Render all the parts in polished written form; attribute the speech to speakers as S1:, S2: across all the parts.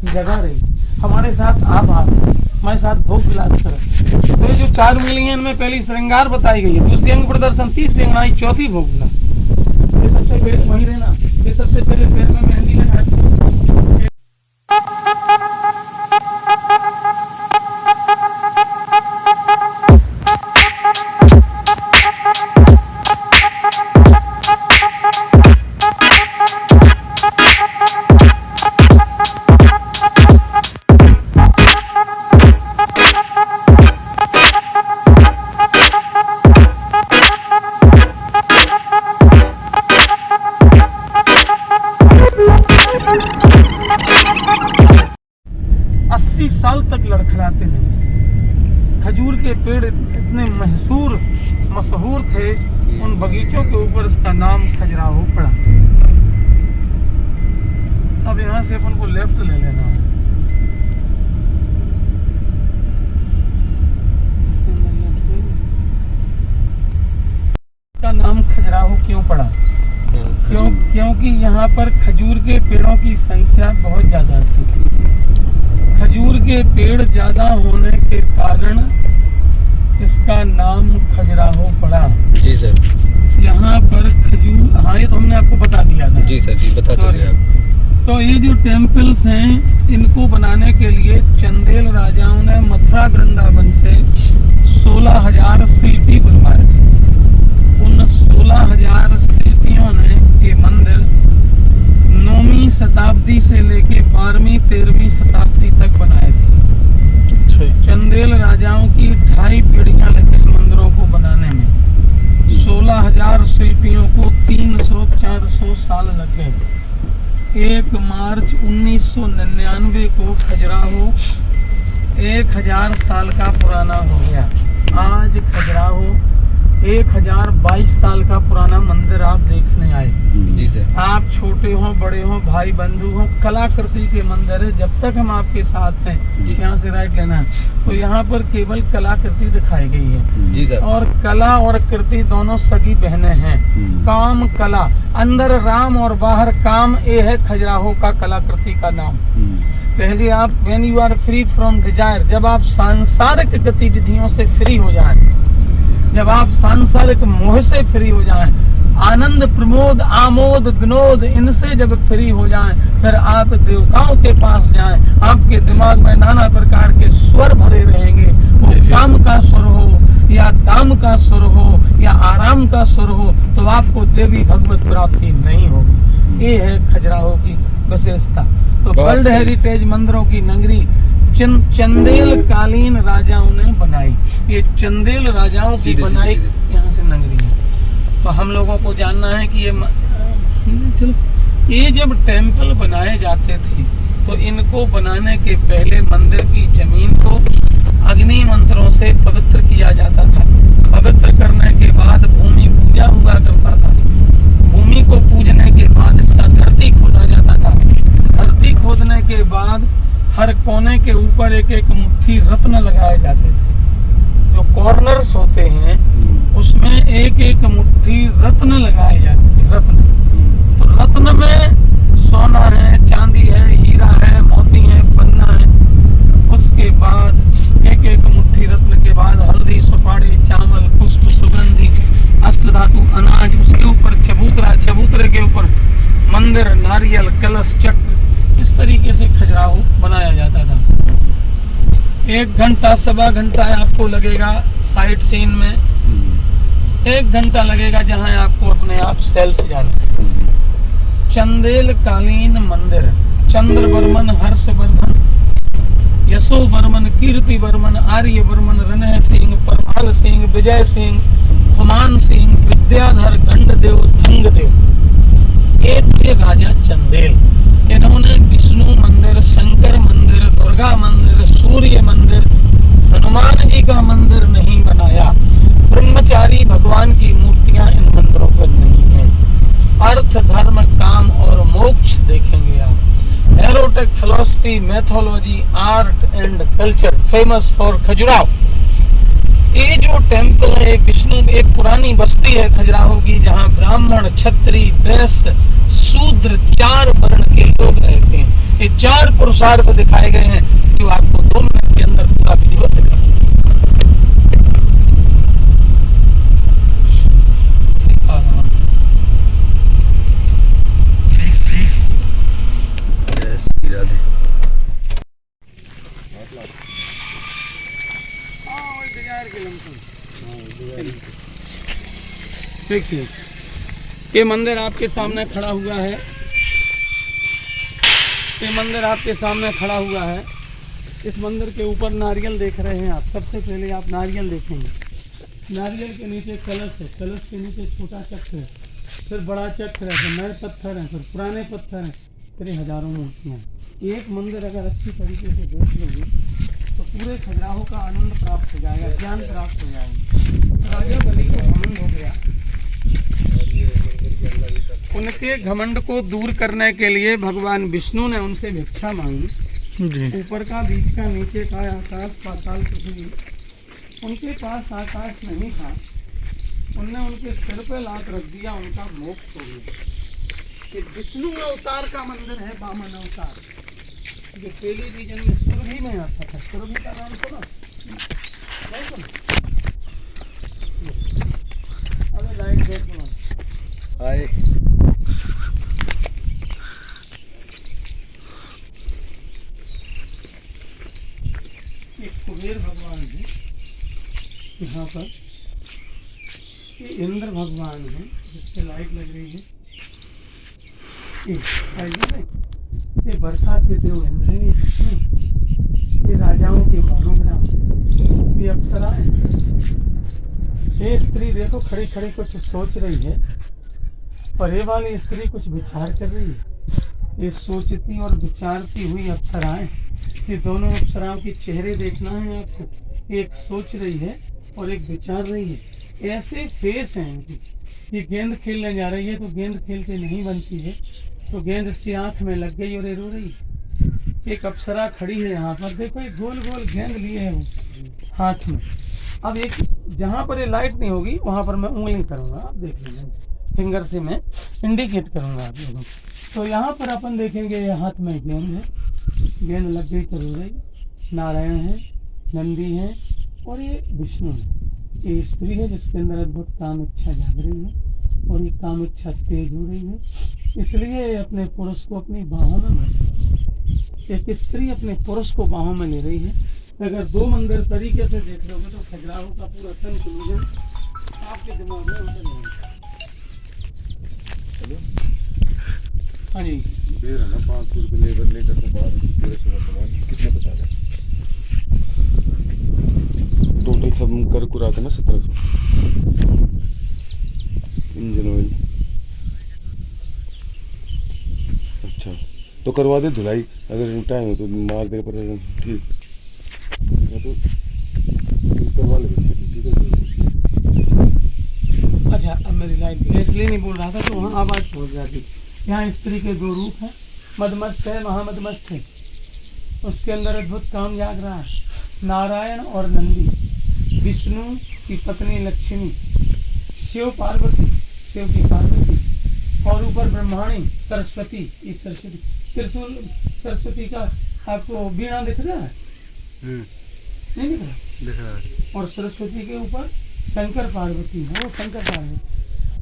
S1: जगह रही, हमारे साथ आप हमारे साथ भोग विलास कर। तो ये जो 4 उंगली है इनमें पहली श्रृंगार बताई गई है, दूसरी अंग प्रदर्शन, तीसरी अंगड़ाई, चौथी भोग विलास। ये सबसे पहले वही रहना, ये सबसे पहले पैर में मेहंदी लगाती। साल तक लड़खड़ाते नहीं। खजूर के पेड़ इतने मशहूर थे, उन बगीचों के ऊपर इसका नाम खजुराहो पड़ा। अब यहाँ से अपन को लेफ्ट ले लेना है। इसका नाम खजुराहो क्यों पड़ा? क्योंकि यहाँ पर खजूर के पेड़ों की संख्या बहुत ज्यादा थी। खजूर के पेड़ ज्यादा होने के कारण इसका नाम खजुराहो पड़ा।
S2: जी सर।
S1: यहाँ पर खजूर, हाँ ये तो हमने आपको बता दिया था।
S2: जी सर, जी बता चुके आप।
S1: तो ये जो टेम्पल्स हैं, इनको बनाने के लिए चंदेल राजाओं ने मथुरा वृंदावन से 16,000 शिल्पी बुलवाए थे। उन 16,000 शिल्पियों ने ये मंदिर 9वीं शताब्दी से लेके 12वीं 13वीं शताब्दी तक बनाए थे। चंदेल राजाओं की 2.5 पीढ़ियां लगी मंदिरों को बनाने में। 16,000 शिल्पियों को 300-400 साल लग गए। 1 मार्च 1999 को खजुराहो 1000 साल का पुराना हो गया। आज खजुराहो 1022 साल का पुराना मंदिर आप देखने आए।
S2: जी सर।
S1: आप छोटे हो बड़े हो भाई बंधु हो, कलाकृति के मंदिर है। जब तक हम आपके साथ हैं, यहाँ से राइट लेना है, तो यहाँ पर केवल कलाकृति दिखाई गई है।
S2: जी सर।
S1: और कला और कृति दोनों सगी बहनें हैं। काम कला, अंदर राम और बाहर काम, ये है खजुराहो का कलाकृति का नाम। पहले आप when you are free from desire, जब आप सांसारिक गतिविधियों से फ्री हो जाए, जब आप सांसारिक मोह से फ्री हो जाएं, आनंद प्रमोद आमोद विनोद इनसे जब फ्री हो जाएं, फिर आप देवताओं के पास जाएं। आपके दिमाग में नाना प्रकार के स्वर भरे रहेंगे। वो काम का स्वर हो या दाम का स्वर हो या आराम का स्वर हो, तो आपको देवी भगवत प्राप्ति नहीं होगी। ये है खजुराहो की विशेषता। तो वर्ल्ड हेरिटेज मंदिरों की नगरी चंदेल कालीन राजाओं ने बनाई। ये चंदेल राजाओं की बनाई यहाँ से नगरी है। तो हम लोगों को जानना है कि ये जब टेम्पल बनाए जाते थे, तो इनको बनाने के पहले मंदिर की जमीन को अग्नि मंत्रों से पवित्र किया जाता था। पवित्र करने के बाद भूमि पूजा हुआ करता था। भूमि को पूजने के बाद इसका धरती खोदा जाता था। धरती खोदने के बाद हर कोने के ऊपर एक एक मुट्ठी रत्न लगाए जाते थे। जो कॉर्नर्स होते हैं उसमें एक एक मुट्ठी रत्न लगाए जाते थे। रत्न, तो रत्न में सोना है, चांदी है, हीरा है, मोती है, पन्ना है। उसके बाद एक एक मुट्ठी रत्न के बाद हल्दी, सुपारी, चावल, पुष्प, सुगंधि, अष्टधातु, अनाज, उसके ऊपर चबूतरा, चबूतरे के ऊपर मंदिर, नारियल, कलश, चक्र, इस तरीके से खजुराहो बनाया जाता था। 1 घंटा 1.25 घंटा आपको लगेगा साइट सीन में। 1 घंटा लगेगा जहां आपको अपने आप सेल्फ जाना। चंदेल कालीन मंदिर, चंद्रवर्मन, हर्षवर्धन, यशोवर्मन, कीर्तिवर्मन, आर्यवर्मन, रणय सिंह, परमाल सिंह, विजय सिंह, खुमान सिंह, विद्याधर, गंडदेव, धंगदेव, ये थे राजा चंदेल। इन्होंने विष्णु मंदिर, शंकर मंदिर, दुर्गा मंदिर, सूर्य मंदिर, हनुमान जी का मंदिर नहीं बनाया। ब्रह्मचारी भगवान की मूर्तियां इन मंदिरों पर नहीं है। अर्थ, धर्म, काम और मोक्ष देखेंगे आप। Erotic philosophy, mythology, art and culture famous for Khajuraho. ये जो टेम्पल है विष्णु, एक पुरानी बस्ती है खजुराहो की, जहाँ ब्राह्मण, क्षत्रिय, वैश्य, शूद्र 4 वर्ण के लोग रहते हैं। ये 4 पुरुषार्थ दिखाए गए हैं जो आपको 2 मिनट के अंदर पूरा विधिवत दिखा देखिए ये मंदिर आपके सामने खड़ा हुआ है, ये मंदिर आपके सामने खड़ा हुआ है। इस मंदिर के ऊपर नारियल देख रहे हैं आप। सबसे पहले आप नारियल देखेंगे, नारियल के नीचे कलश है, कलश के नीचे छोटा चक्र है, फिर बड़ा चक्र है, फिर नए पत्थर हैं, फिर पुराने पत्थर हैं, फिर हजारों मूर्तियाँ। एक मंदिर अगर अच्छी तरीके से देख लोगे तो पूरे खजुराहो का आनंद प्राप्त हो जाएगा, ज्ञान प्राप्त हो जाएगा। राजा बलि को घमंड हो गया, उनके घमंड को दूर करने के लिए भगवान विष्णु ने उनसे भिक्षा मांगी। ऊपर का, बीच का, नीचे का, आकाश, पाताल, पृथ्वी। उनके पास आकाश नहीं था, उनने उनके सिर पे लात रख दिया, उनका मोक्ष हो गया। ये विष्णु अवतार का मंदिर है, वामन अवतार, जो टेलीविजन में सुरभि में आता था। सुरभि का नाम सुना? नहीं सुना? अरे लाइट देख लो।
S2: हाय।
S1: एक कुबेर भगवान है यहाँ पर, ये इंद्र भगवान है जिस पे लाइट लग रही है। ये बरसात के देव इंद्र है, ये विष्णु, ये राजाओं के मोनोग्राम, ये अप्सरा है। ये स्त्री देखो खड़ी खड़ी कुछ सोच रही है, और ये वाली स्त्री कुछ विचार कर रही है। ये सोचती और विचारती हुई अप्सराएं, ये दोनों अप्सराओं के चेहरे देखना है आपको। एक सोच रही है और एक विचार रही है। ऐसे फेस हैं इनकी। ये गेंद खेलने जा रही है तो गेंद खेल के नहीं बनती है, तो गेंद इसकी आंख में लग गई और ये रो रही है। एक अप्सरा खड़ी है यहाँ पर, देखो ये गोल गोल गेंद लिए है वो हाथ में। अब एक जहाँ पर ये लाइट नहीं होगी वहाँ पर मैं उंगली करूँगा, आप देख लीजिए, फिंगर से मैं इंडिकेट करूँगा आप लोगों को। तो यहाँ पर अपन देखेंगे ये हाथ में गेंद है, गेंद लग गई तो रो रही। नारायण है, नंदी है और ये विष्णु है। ये स्त्री है जिसके अंदर अद्भुत काम इच्छा जाग रही है और ये काम इच्छा तेज हो रही है, इसलिए अपने पुरुष को अपनी बाहों में भर रही है। एक स्त्री अपने पुरुष को बाहों में ले रही है। अगर 2 मंदिर तरीके से देख लोगे तो खजुराहो का पूरा कंक्लूजन आपके दिमाग में उतर जाएगा। हाँ जी,
S3: दे रहा ना 500 रुपये लेबर लेकर तो 1200 सामान कितने बता रहे? टोटल सब कर कुरा के ना 1700। इंजन ऑयल अच्छा तो करवा दे धुलाई, अगर टाइम हो तो मार देगा पर ठीक तो करवा ले, ठीक है।
S1: अच्छा अब मेरी लाइट इसलिए नहीं बोल रहा था तो वहाँ आवाज़ पहुँच जाती। यहाँ स्त्री के 2 रूप हैं, मदमस्त है, महामदमस्त है, उसके अंदर अद्भुत काम जाग रहा है। नारायण और नंदी, विष्णु की पत्नी लक्ष्मी, शिव पार्वती, शिव की पार्वती, और ऊपर ब्रह्माणी सरस्वती, इस सरस्वती त्रिशूल सरस्वती का आपको वीणा दिख रहा है? नहीं दिख रहा?
S2: दिख रहा है।
S1: और सरस्वती के ऊपर शंकर पार्वती है, वो शंकर पार्वती,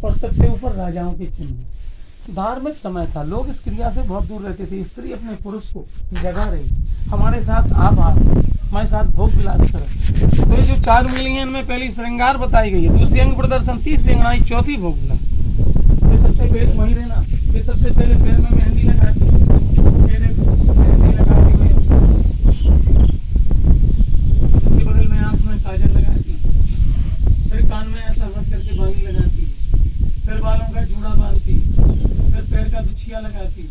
S1: और सबसे ऊपर राजाओं के चिन्ह। धार्मिक समय था, लोग इस क्रिया से बहुत दूर रहते थे। स्त्री अपने पुरुष को जगा रही, हमारे साथ आप हमारे साथ भोग विलास करें। तो ये जो 4 उंगली हैं इनमें पहली श्रृंगार बताई गई है, दूसरी अंग प्रदर्शन, तीसरी अंगड़ाई, चौथी भोग विलास। ये सबसे पहले वहीं रहना, ये सबसे पहले पैर में मेहंदी लगाती है, मेहंदी लगाती हुई इसके बगल में आँख में काजल लगाती, फिर कान में ऐसा रख करके बाली लगाती, फिर बालों का जूड़ा बांधती, फिर पैर का बिछिया लगाती,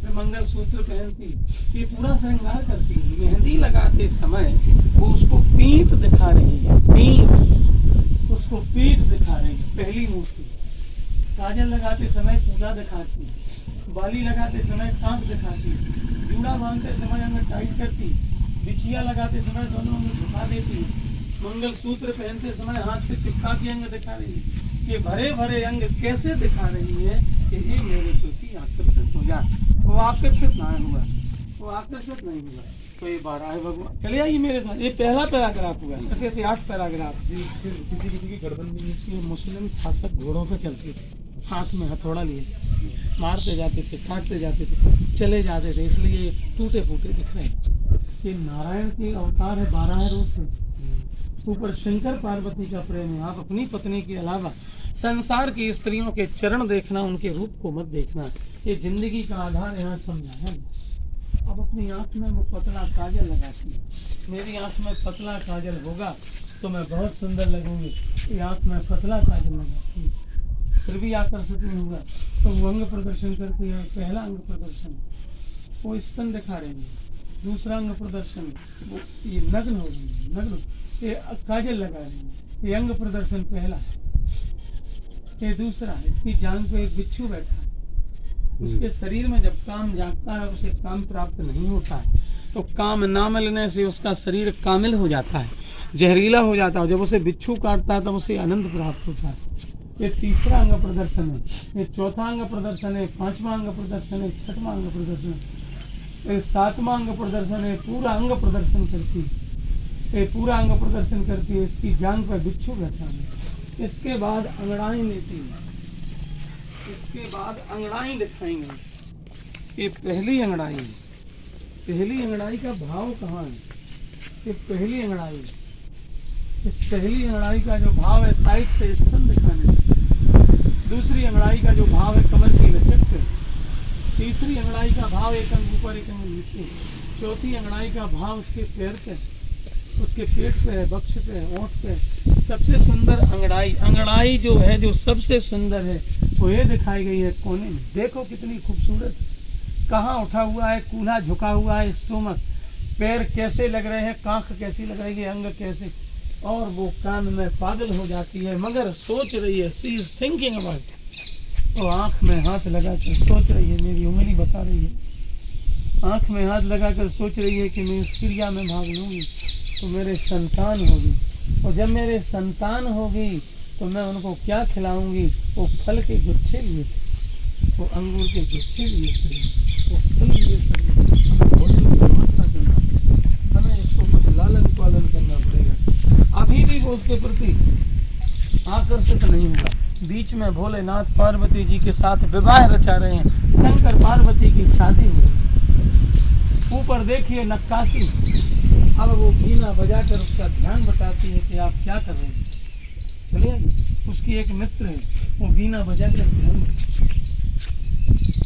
S1: फिर मंगल सूत्र पहनती। ये पूरा श्रृंगार करती है। मेहंदी लगाते समय वो उसको पीठ दिखा रही है, पीठ, उसको पीठ दिखा रही है, पहली मूर्ति। काजल लगाते समय पूजा दिखाती, बाली लगाते समय कांख दिखाती, जूड़ा बांधते समय अंग टाइट करती, बिछिया लगाते समय दोनों अंग झुका देती, मंगल सूत्र पहनते समय हाथ से चिपका के अंग दिखा रही है। ये भरे भरे अंग कैसे दिखा रही है कि ये मेरे प्रति आकर्षित हो जाए। वो आकर्षित ना हुआ, वो आकर्षित नहीं हुआ। तो ये 12 है भगवान। चले आइए मेरे साथ। ये पहला पैराग्राफ हुआ, ऐसे ऐसे 8 पैराग्राफ।
S3: किसी की गर्दन नहीं
S1: ये मुस्लिम शासक घोड़ों पे चलते थे, हाथ में हथौड़ा लिए, मारते जाते थे, काटते जाते थे, चले जाते थे, इसलिए टूटे फूटे दिख रहे हैं। ये नारायण के अवतार है, 12 रूप है। ऊपर शंकर पार्वती का प्रेम है। आप अपनी पत्नी के अलावा संसार की स्त्रियों के चरण देखना, उनके रूप को मत देखना। ये जिंदगी का आधार यहाँ समझाया है। अब अपनी आँख में वो पतला काजल लगाती है। मेरी आँख में पतला काजल होगा तो मैं बहुत सुंदर लगूंगी। ये आँख में पतला काजल लगाती है फिर भी आकर्षित नहीं हुआ, तो वो अंग प्रदर्शन करती है। पहला अंग प्रदर्शन वो स्तन दिखा रही है। दूसरा अंग प्रदर्शन वो ये नग्न हो रही है, नग्न, ये काजल लगा रही है। ये अंग प्रदर्शन पहला है। ये दूसरा, इसकी जांघ पे एक बिच्छू बैठा है। उसके शरीर में जब काम जागता है, उसे काम प्राप्त नहीं होता है, तो काम ना मिलने से उसका शरीर कामिल हो जाता है, जहरीला हो जाता है। जब उसे बिच्छू काटता है तब उसे आनंद प्राप्त होता है। ये तीसरा अंग प्रदर्शन है। ये चौथा अंग प्रदर्शन है। 5वां अंग प्रदर्शन है। 6वां अंग प्रदर्शन है। 7वां अंग प्रदर्शन है। पूरा अंग प्रदर्शन करती है। ये पूरा अंग प्रदर्शन करती है। इसकी जांघ पर बिच्छू बैठा है। इसके बाद अंगड़ाई लेती है। इसके बाद अंगड़ाई दिखाएंगे। ये पहली अंगड़ाई है। पहली अंगड़ाई का भाव कहाँ है? ये पहली अंगड़ाई है। इस पहली अंगड़ाई का जो भाव है साइड से स्तन दिखाने से। दूसरी अंगड़ाई का जो भाव है कमर की लचक पे। तीसरी अंगड़ाई का भाव एक अंग ऊपर एक अंग नीचे। चौथी अंगड़ाई का भाव उसके पैर पे, उसके पेट पे है, बक्ष पे है, ओंठ पे। सबसे सुंदर अंगड़ाई जो है, जो सबसे सुंदर है, वो ये दिखाई गई है कोने में। देखो कितनी खूबसूरत, कहाँ उठा हुआ है, कूल्हा झुका हुआ है, स्टोमक, पैर कैसे लग रहे हैं, कांख कैसी लग रही है, अंग कैसे, और वो काम में पागल हो जाती है, मगर सोच रही है, सी इज थिंकिंग अबाउट। तो आँख में हाथ लगाकर सोच रही है, मेरी उंगली बता रही है, आँख में हाथ लगाकर सोच रही है कि मैं इस क्रिया में भाग लूँगी तो मेरे संतान होगी, और जब मेरे संतान होगी तो मैं उनको क्या खिलाऊंगी? वो फल के गुच्छे लिए, वो अंगूर के गुच्छे लिए, वो फल लिए। हमें इसको कुछ लालन पालन करना पड़ेगा। अभी भी वो उसके प्रति आकर्षित नहीं हुआ। बीच में भोलेनाथ पार्वती जी के साथ विवाह रचा रहे हैं। शंकर पार्वती की शादी हो रही। ऊपर देखिए नक्काशी। अब वो बीना बजाकर उसका ध्यान बताती है कि आप क्या कर रहे हैं। चलिए, उसकी एक मित्र है, वो बीना बजाकर ध्यान,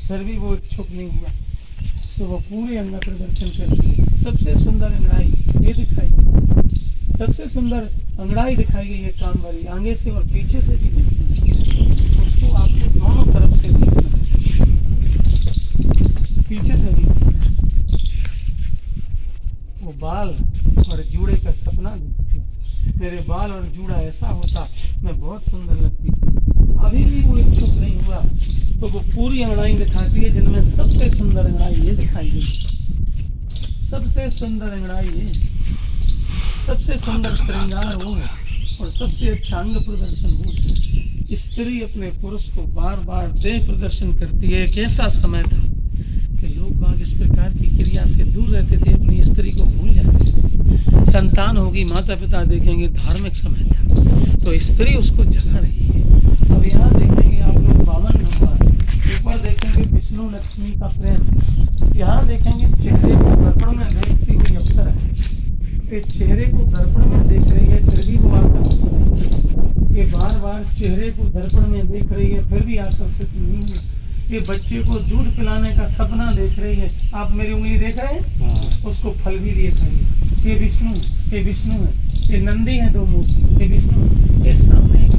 S1: फिर भी वो इच्छुक नहीं हुआ, तो वो पूरे अंग प्रदर्शन करती है। सबसे सुंदर अंगड़ाई ये दिखाई, सबसे सुंदर अंगड़ाई दिखाई गई है काम वाली, आगे से और पीछे से भी देखना, उसको आपको दोनों तरफ से देखना, पीछे से भी। वो बाल और जूड़े का सपना देखती, मेरे बाल और जूड़ा ऐसा होता मैं बहुत सुंदर लगती। अभी भी वो इच्छुक नहीं हुआ, तो वो पूरी अंगड़ाई दिखाती है, जिनमें सबसे सुंदर अंगड़ाई ये दिखाई गई। सबसे सुंदर अंगड़ाई ये, सबसे सुंदर श्रृंगार वो है, और सबसे अच्छा अंग प्रदर्शन वो है। स्त्री अपने पुरुष को बार बार देह प्रदर्शन करती है। एक ऐसा समय था कि लोग बाग इस प्रकार की क्रिया से दूर रहते थे, अपनी स्त्री को भूल जाते थे। संतान होगी, माता पिता देखेंगे, धार्मिक समय था, तो स्त्री उसको जगा रही है। अब यहाँ देखेंगे आप लोग 52 नंबर, ऊपर देखेंगे विष्णु लक्ष्मी का प्रेम, यहाँ देखेंगे चेहरे को दर्पण में देखती हुई अप्सरा है। चेहरे को दर्पण में देख रही है, फिर भी वो आकर्षित नहीं है। ये बार बार चेहरे को दर्पण में देख रही है, फिर भी आकर्षित नहीं है। ये बच्चे को दूध पिलाने का सपना देख रही है। आप मेरी उंगली देख रहे हैं, उसको फल भी देख रही है। ये विष्णु है, ये नंदी है, 2 मूर्ति, ये विष्णु। ये सामने एक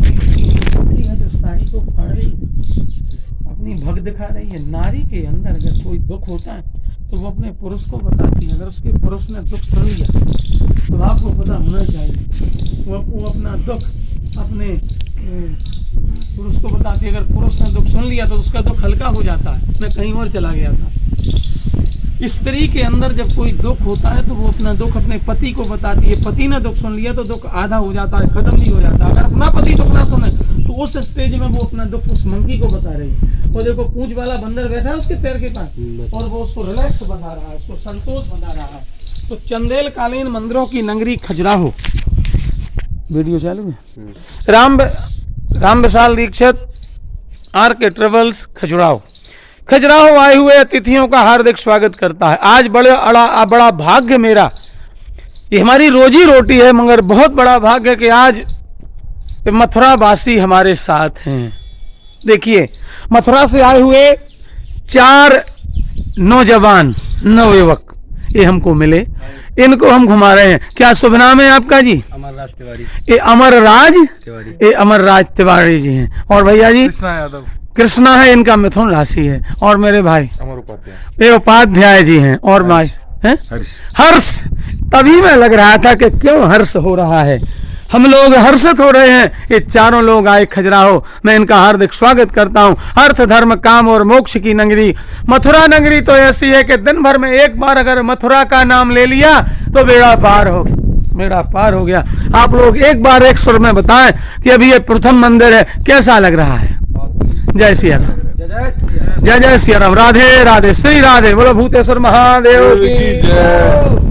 S1: है जो साड़ी को फाड़ रही है, अपनी भग दिखा रही है। नारी के अंदर अगर कोई दुख होता है तो वो अपने पुरुष को बताती है। अगर उसके पुरुष ने दुख सुन लिया तो आपको पता होना चाहिए, वो अपना दुख अपने पुरुष को बताती है। अगर पुरुष ने दुख सुन लिया तो उसका दुख हल्का हो जाता है। मैं कहीं और चला गया था। स्त्री के अंदर जब कोई दुख होता है तो वो अपना दुख अपने पति को बताती है। पति ने दुख सुन लिया तो दुख आधा हो जाता है, खत्म नहीं हो जाता। अगर अपना पति दुख ना सुने तो उस स्टेज में वो अपना दुख उस मंकी को बता रही है। वो देखो पूंछ वाला बंदर बैठा है उसके पैर के पास और वो उसको रिलैक्स बता रहा है, उसको संतोष बता रहा है। तो चंदेल कालीन मंदिरों की नगरी खजुराहो, वीडियो चालू है। राम विशाल दीक्षित आर के ट्रेवल्स खजुराहो आए हुए अतिथियों का हार्दिक स्वागत करता है। आज बड़ा भाग्य मेरा, ये हमारी रोजी रोटी है मगर बहुत बड़ा भाग्य कि आज मथुरा वासी हमारे साथ हैं। देखिए मथुरा से आए हुए 4 नौजवान नवयुवक ये हमको मिले, इनको हम घुमा रहे हैं। क्या शुभ नाम है आपका जी?
S2: अमरराज तिवारी।
S1: ये अमरराज
S2: तिवारी।
S1: ये अमरराज तिवारी जी हैं। और भैया जी?
S3: कृष्णा यादव।
S1: कृष्णा है, इनका मिथुन राशि है। और मेरे भाई
S3: अमर उपाध्याय।
S1: ये उपाध्याय जी हैं। और भाई हैं हर्ष। तभी मैं लग रहा था कि क्यों हर्ष हो रहा है, हम लोग हर्षित हो रहे हैं। ये चारों लोग आए खजुराहो, मैं इनका हार्दिक स्वागत करता हूँ। अर्थ धर्म काम और मोक्ष की नगरी मथुरा नगरी तो ऐसी है कि दिन भर में एक बार अगर मथुरा का नाम ले लिया तो बेड़ा पार हो गया। आप लोग एक बार एक सुर में बताएं कि अभी ये प्रथम मंदिर है, कैसा लग रहा है? जय सिया राम। जय जय सिया राम। राधे राधे। श्री राधे। बोलो भूतेश्वर महादेव की जय।